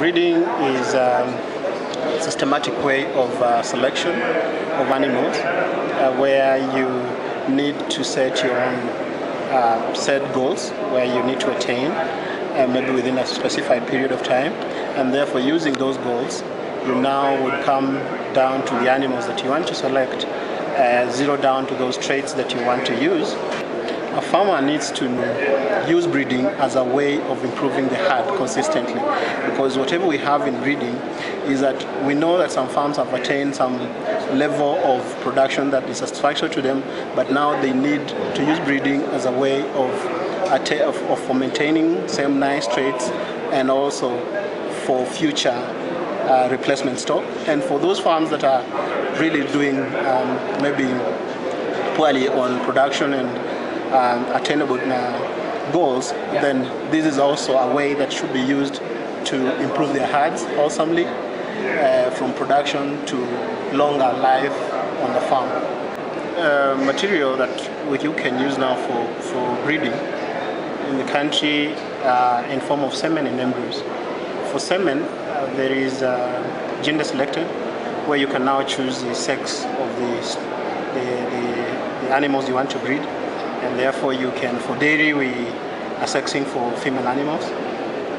Breeding is a systematic way of selection of animals where you need to set your own set goals where you need to attain maybe within a specified period of time, and therefore using those goals you now would come down to the animals that you want to select, zero down to those traits that you want to use. A farmer needs to use breeding as a way of improving the herd consistently, because whatever we have in breeding is that we know that some farms have attained some level of production that is satisfactory to them, but now they need to use breeding as a way for maintaining same nice traits and also for future replacement stock. And for those farms that are really doing maybe poorly on production and attainable goals, then this is also a way that should be used to improve their herds wholesomely, from production to longer life on the farm. Material that you can use now for breeding in the country in form of semen and embryos. For semen, there is gender selected, where you can now choose the sex of the animals you want to breed. And therefore you can, for dairy, we are sexing for female animals.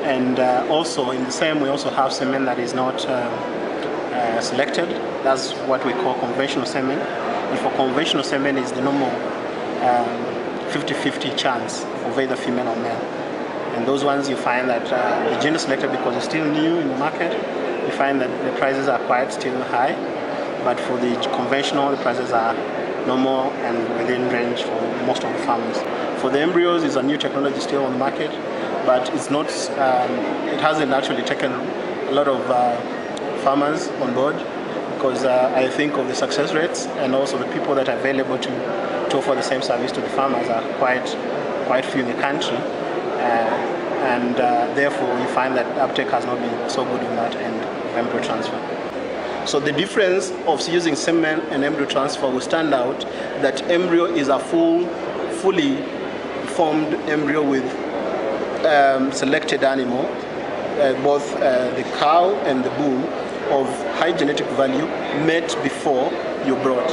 And also in the same, we also have semen that is not selected. That's what we call conventional semen. And for conventional semen is the normal 50-50 chance of either female or male. And those ones you find that the gender selected, because it's still new in the market, you find that the prices are quite still high. But for the conventional, the prices are normal and within range for most of the farmers. For the embryos, it's a new technology still on the market, but it's not. It hasn't actually taken a lot of farmers on board, because I think of the success rates and also the people that are available to offer the same service to the farmers are quite few in the country, and therefore you find that uptake has not been so good on that end of embryo transfer. So the difference of using semen and embryo transfer will stand out that embryo is a fully formed embryo with selected animal, both the cow and the bull, of high genetic value met before you brought.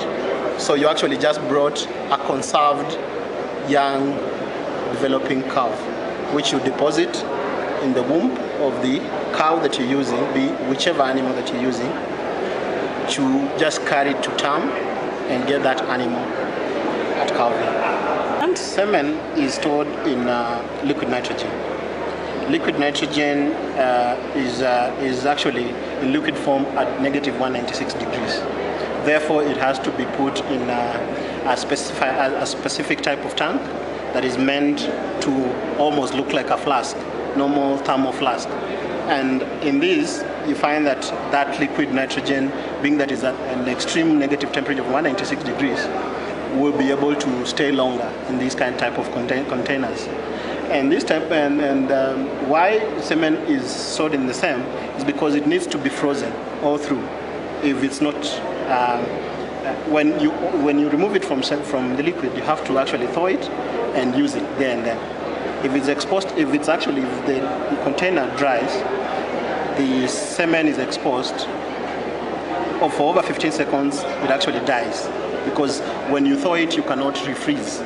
So you actually just brought a conserved young developing calf, which you deposit in the womb of the cow that you're using, be whichever animal that you're using, to just carry it to term and get that animal at calving. And semen is stored in liquid nitrogen. Liquid nitrogen is actually in liquid form at negative 196 degrees. Therefore, it has to be put in a specific type of tank that is meant to almost look like a flask, normal thermal flask. And in this, you find that liquid nitrogen, being that is at an extreme negative temperature of 196 degrees, will be able to stay longer in these type of containers. And this type, why semen is stored in the same is because it needs to be frozen all through. If it's not, when you remove it from the liquid, you have to actually thaw it and use it there and then. If it's exposed, if the container dries, the semen is exposed, or for over 15 seconds, it actually dies. Because when you thaw it, you cannot refreeze.